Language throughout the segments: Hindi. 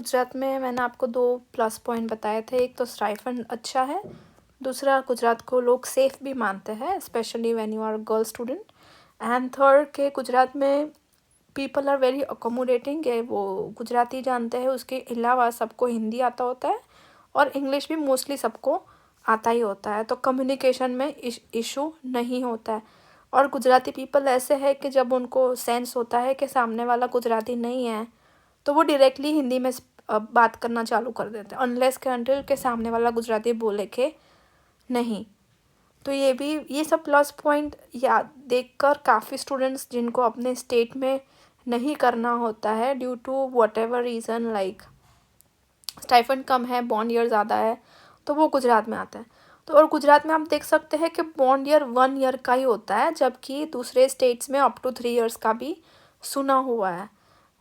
गुजरात में मैंने आपको 2 प्लस पॉइंट बताए थे। एक तो स्टाइपेंड अच्छा है, दूसरा गुजरात को लोग सेफ़ भी मानते हैं, specially when you are girl student. And third के गुजरात में पीपल आर वेरी अकोमोडेटिंग, के वो गुजराती जानते हैं, उसके अलावा सबको हिंदी आता होता है और इंग्लिश भी मोस्टली सबको आता ही होता है, तो कम्युनिकेशन में इशू नहीं होता है। और गुजराती पीपल ऐसे है कि जब उनको सेंस होता है कि सामने वाला गुजराती नहीं है, तो वो डायरेक्टली हिंदी में बात करना चालू कर देते हैं, अनलेस के अनटिल के सामने वाला गुजराती बोले के नहीं। तो ये सब प्लस पॉइंट याद देखकर काफ़ी स्टूडेंट्स जिनको अपने स्टेट में नहीं करना होता है due to whatever reason, like stipend कम है, बॉन्ड ईयर ज़्यादा है, तो वो गुजरात में आते हैं। तो और गुजरात में आप देख सकते हैं कि बॉन्ड ईयर 1 ईयर का ही होता है, जबकि दूसरे स्टेट्स में अप टू 3 ईयर्स का भी सुना हुआ है।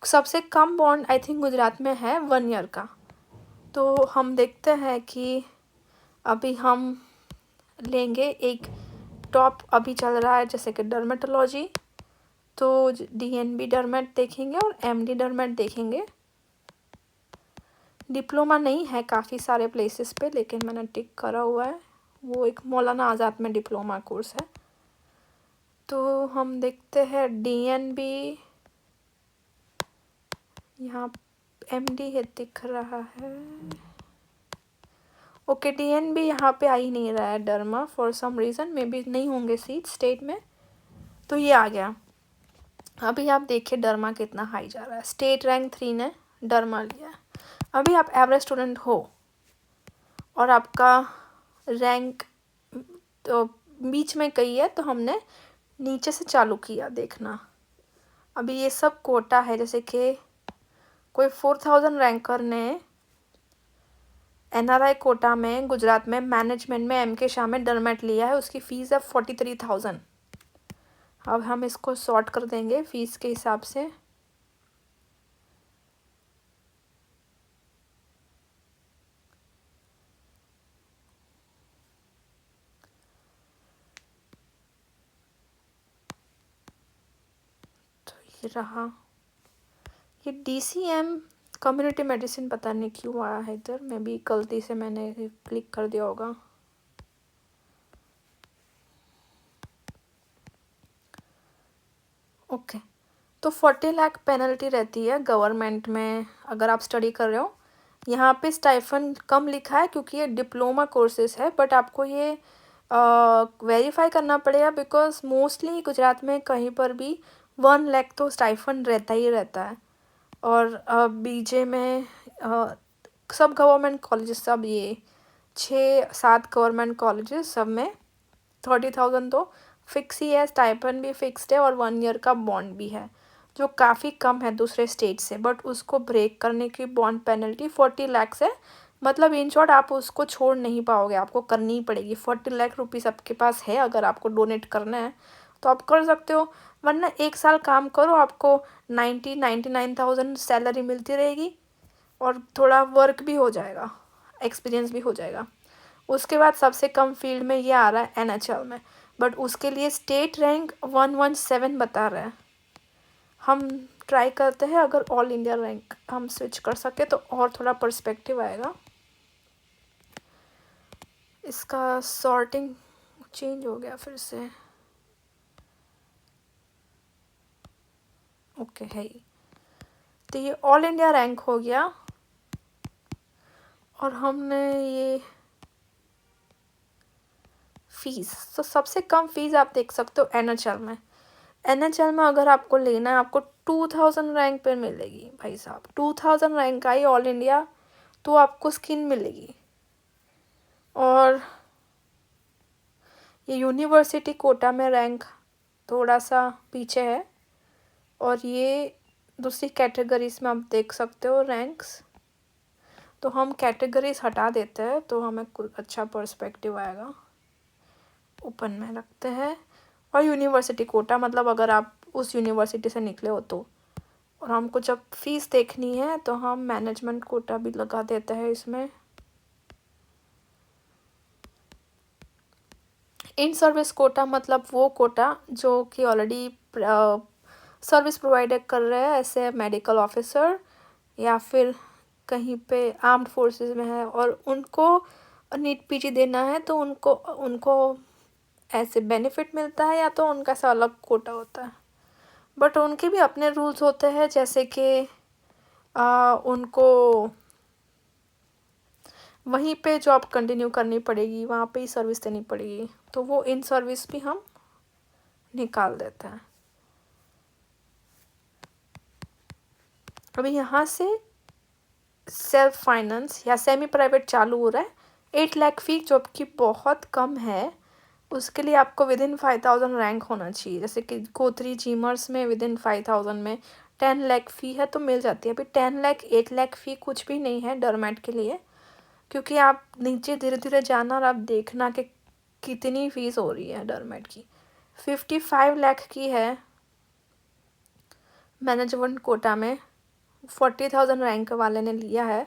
सबसे कम बॉन्ड आई थिंक गुजरात में है 1 ईयर का। तो हम देखते हैं कि अभी हम लेंगे एक टॉप अभी चल रहा है जैसे कि डर्मेटोलॉजी, तो डीएनबी डर्मेट देखेंगे और एमडी डर्मेट देखेंगे। डिप्लोमा नहीं है काफ़ी सारे प्लेसेस पे, लेकिन मैंने टिक करा हुआ है, वो एक मौलाना आज़ाद में डिप्लोमा कोर्स है। तो हम देखते हैं डीएनबी, यहाँ एमडी है दिख रहा है। ओके, डीएनबी यहाँ पे आ ही नहीं रहा है, डर्मा for some reason, may be नहीं होंगे सीट स्टेट में, तो ये आ गया। अभी आप देखिए डर्मा कितना हाई जा रहा है, स्टेट रैंक 3 ने डर्मा लिया है। अभी आप एवरेज स्टूडेंट हो और आपका रैंक तो बीच में कहीं है, तो हमने नीचे से चालू किया देखना। अभी ये सब कोटा है, जैसे कि कोई 4000 रैंकर ने एनआरआई कोटा में गुजरात में मैनेजमेंट में एमके शाह में डरमेट लिया है, उसकी फ़ीस है 43,000। अब हम इसको सॉर्ट कर देंगे फ़ीस के हिसाब से। तो ये रहा, ये डीसीएम कम्युनिटी मेडिसिन पता नहीं क्यों आया है इधर, मे बी गलती से मैंने क्लिक कर दिया होगा। ओके, तो 40 लाख पेनल्टी रहती है गवर्नमेंट में अगर आप स्टडी कर रहे हो। यहाँ पे स्टाइफंड कम लिखा है क्योंकि ये डिप्लोमा कोर्सेज है, बट आपको ये वेरीफाई करना पड़ेगा, बिकॉज मोस्टली गुजरात में कहीं पर भी 1 लाख तो स्टाइफंड रहता ही रहता है। और बीजे में सब गवर्नमेंट कॉलेजेस, सब ये 6-7 गवर्नमेंट कॉलेजेस, सब में 30,000 तो फिक्स ही है, स्टाइपेंड भी फिक्स्ड है और 1 ईयर का बॉन्ड भी है, जो काफ़ी कम है दूसरे स्टेट से, बट उसको ब्रेक करने की बॉन्ड पेनल्टी 40 लाख है। मतलब इन शॉर्ट आप उसको छोड़ नहीं पाओगे, आपको करनी ही पड़ेगी। 40 लाख रुपीज़ आपके पास है, अगर आपको डोनेट करना है तो आप कर सकते हो, वरना 1 साल काम करो, आपको 99,000 सैलरी मिलती रहेगी और थोड़ा वर्क भी हो जाएगा, एक्सपीरियंस भी हो जाएगा। उसके बाद सबसे कम फील्ड में ये आ रहा है एनएचएल में, बट उसके लिए स्टेट रैंक 117 बता रहा है। हम ट्राई करते हैं, अगर ऑल इंडिया रैंक हम स्विच कर सके तो और थोड़ा पर्सपेक्टिव आएगा। इसका सॉर्टिंग चेंज हो गया फिर से, ओके है ही। तो ये ऑल इंडिया रैंक हो गया, और हमने ये फ़ीस, तो सबसे कम फ़ीस आप देख सकते हो एनएचएल में। एनएचएल में अगर आपको लेना है, आपको 2000 रैंक पे मिलेगी भाई साहब, 2000 रैंक आई ऑल इंडिया, तो आपको स्किन मिलेगी। और ये यूनिवर्सिटी कोटा में रैंक थोड़ा सा पीछे है, और ये दूसरी कैटेगरीज में आप देख सकते हो रैंक्स। तो हम कैटेगरीज हटा देते हैं, तो हमें कुछ अच्छा पर्सपेक्टिव आएगा। ओपन में रखते हैं, और यूनिवर्सिटी कोटा मतलब अगर आप उस यूनिवर्सिटी से निकले हो तो। और हमको जब फीस देखनी है तो हम मैनेजमेंट कोटा भी लगा देते हैं इसमें। इन सर्विस कोटा मतलब वो कोटा जो कि ऑलरेडी सर्विस प्रोवाइड कर रहे हैं, ऐसे मेडिकल ऑफिसर या फिर कहीं पे आर्म्ड फोर्सेस में है और उनको नीट पीजी देना है, तो उनको उनको ऐसे बेनिफिट मिलता है या तो उनका ऐसा अलग कोटा होता है। बट उनके भी अपने रूल्स होते हैं, जैसे कि उनको वहीं पे जॉब कंटिन्यू करनी पड़ेगी, वहाँ पे ही सर्विस देनी पड़ेगी, तो वो इन सर्विस भी हम निकाल देते हैं। अभी यहाँ से सेल्फ फाइनेंस या सेमी प्राइवेट चालू हो रहा है। 8 लाख फी जो कि बहुत कम है, उसके लिए आपको विद इन 5000 रैंक होना चाहिए। जैसे कि कोतरी जीमर्स में विद इन 5000 में 10 लाख फ़ी है तो मिल जाती है। अभी 10 लाख 8 लाख फ़ी कुछ भी नहीं है डरमेट के लिए, क्योंकि आप नीचे धीरे धीरे जाना और आप देखना कि कितनी फ़ीस हो रही है डरमेट की। 55 लाख की है मैनेजमेंट कोटा में, 40,000 रैंक वाले ने लिया है,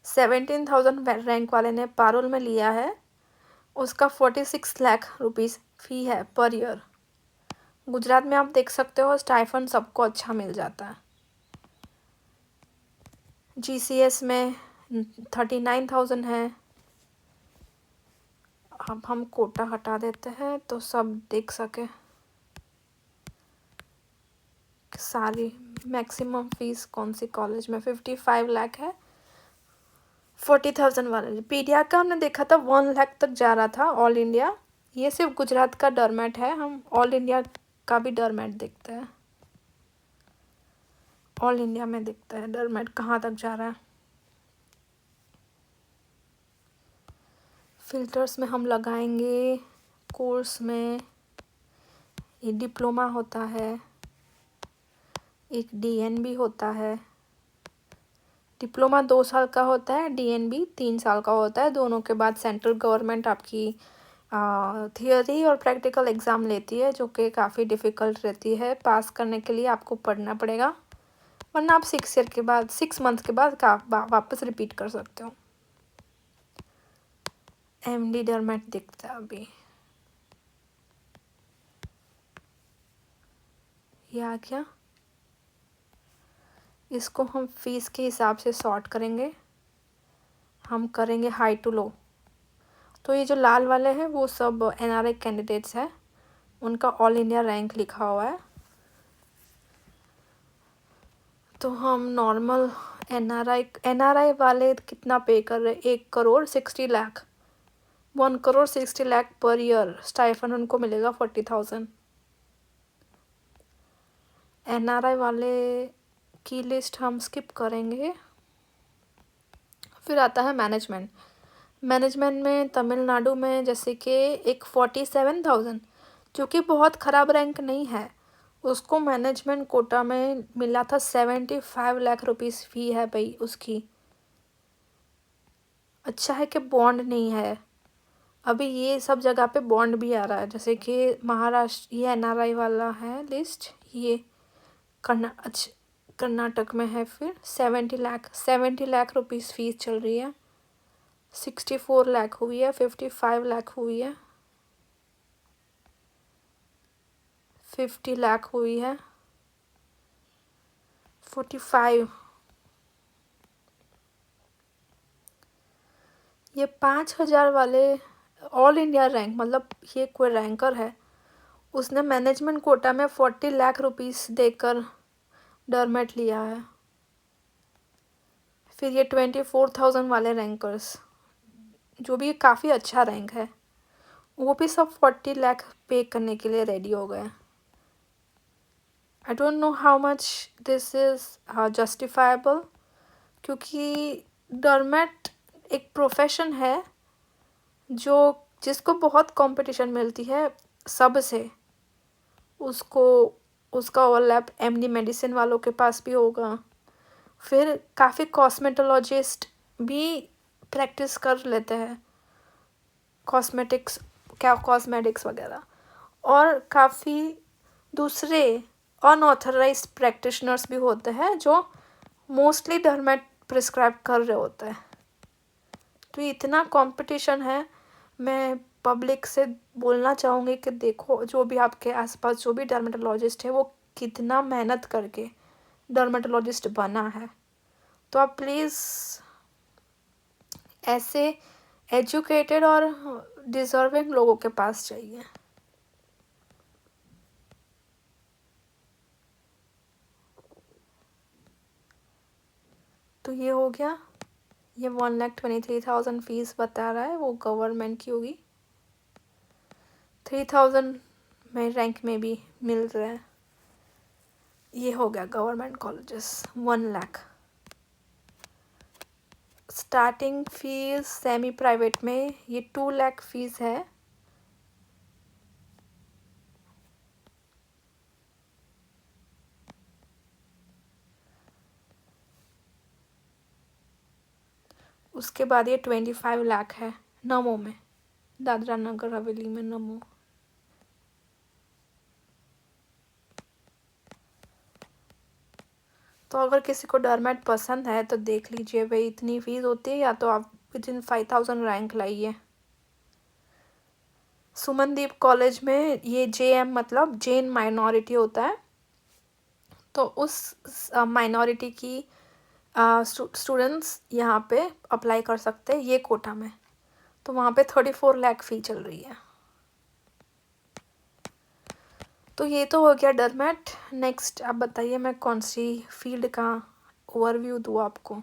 17,000 रैंक वाले ने पारुल में लिया है, उसका 46 लाख रुपीज़ फ़ी है पर ईयर। गुजरात में आप देख सकते हो स्टाइफंड सबको अच्छा मिल जाता है। जीसीएस में 39,000 है। अब हम कोटा हटा देते हैं तो सब देख सके सारी मैक्सिमम फीस कौन सी कॉलेज में। 55 लाख है। 40,000 वाले पीडिया का हमने देखा था 1 लाख तक जा रहा था ऑल इंडिया। ये सिर्फ गुजरात का डरमेट है, हम ऑल इंडिया का भी डरमेट देखते हैं। ऑल इंडिया में देखते हैं डरमेट कहाँ तक जा रहा है। फिल्टर्स में हम लगाएंगे कोर्स में, ये डिप्लोमा होता है, एक डीएनबी होता है। डिप्लोमा 2 साल का होता है, डीएनबी 3 साल का होता है। दोनों के बाद सेंट्रल गवर्नमेंट आपकी थियोरी और प्रैक्टिकल एग्ज़ाम लेती है, जो कि काफ़ी डिफ़िकल्ट रहती है। पास करने के लिए आपको पढ़ना पड़ेगा, वरना आप 6 मंथ के बाद वापस रिपीट कर सकते हो। एमडी डरमेट दिखता है अभी, ये आ गया। इसको हम फीस के हिसाब से सॉर्ट करेंगे, हम करेंगे हाई टू लो। तो ये जो लाल वाले हैं वो सब एनआरआई कैंडिडेट्स हैं, उनका ऑल इंडिया रैंक लिखा हुआ है। तो हम नॉर्मल एनआरआई वाले कितना पे कर रहे हैं, 1,60,00,000 1,60,00,000 पर ईयर स्टाइफन उनको मिलेगा 40,000। एनआरआई वाले की लिस्ट हम स्किप करेंगे। फिर आता है मैनेजमेंट में तमिलनाडु में जैसे कि एक 47,000, जो कि बहुत ख़राब रैंक नहीं है, उसको मैनेजमेंट कोटा में मिला था। 75 लाख रुपीज़ फ़ी है भाई उसकी। अच्छा है कि बॉन्ड नहीं है, अभी ये सब जगह पे बॉन्ड भी आ रहा है। जैसे कि महाराष्ट्र, ये एनआरआई वाला है लिस्ट, ये कर्नाटक में है। फिर 70 लाख रुपीज़ फ़ीस चल रही है। 64 लाख हुई है, 55 लाख हुई है, 50 लाख हुई है, 45। ये 5,000 वाले ऑल इंडिया रैंक, मतलब ये कोई रैंकर है, उसने मैनेजमेंट कोटा में 40 लाख रुपीज़ देकर डरमेट लिया है। फिर ये 24,000 वाले रैंकर्स, जो भी काफ़ी अच्छा रैंक है, वो भी सब 40 लाख पे करने के लिए रेडी हो गए। I don't know how much this is justifiable, क्योंकि डरमेट एक प्रोफेशन है जिसको बहुत कंपटीशन मिलती है सब से। उसको उसका ओवरलैप एमडी मेडिसिन वालों के पास भी होगा। फिर काफ़ी कॉस्मेटोलॉजिस्ट भी प्रैक्टिस कर लेते हैं, कॉस्मेटिक्स वगैरह, और काफ़ी दूसरे अनऑथराइज्ड प्रैक्टिशनर्स भी होते हैं जो मोस्टली डरमेट प्रिस्क्राइब कर रहे होते हैं। तो इतना कंपटीशन है। मैं पब्लिक से बोलना चाहूँगी कि देखो, जो भी आपके आसपास जो भी डर्मेटोलॉजिस्ट है, वो कितना मेहनत करके डर्मेटोलॉजिस्ट बना है। तो आप प्लीज़ ऐसे एजुकेटेड और डिज़र्विंग लोगों के पास जाइए। तो ये हो गया, ये 1,23,000 फीस बता रहा है, वो गवर्नमेंट की होगी। 3,000 में रैंक में भी मिल रहा है। ये हो गया government colleges 1 lakh. Starting fees semi private में ये 2 लाख फीस है। उसके बाद ये 25 लाख है नमो में, दादरा नगर हवेली में नमो। तो अगर किसी को डरमेट पसंद है तो देख लीजिए भाई, इतनी फीस होती है, या तो आप विदिन 5,000 रैंक लाइए। सुमनदीप कॉलेज में ये JM मतलब जैन माइनॉरिटी होता है, तो उस माइनॉरिटी की स्टूडेंट्स यहाँ पे अप्लाई कर सकते हैं ये कोटा में। तो वहाँ पे 34 लाख फ़ी चल रही है। तो ये तो हो गया डरमेट। नेक्स्ट आप बताइए मैं कौन सी फील्ड का ओवरव्यू दूँ आपको।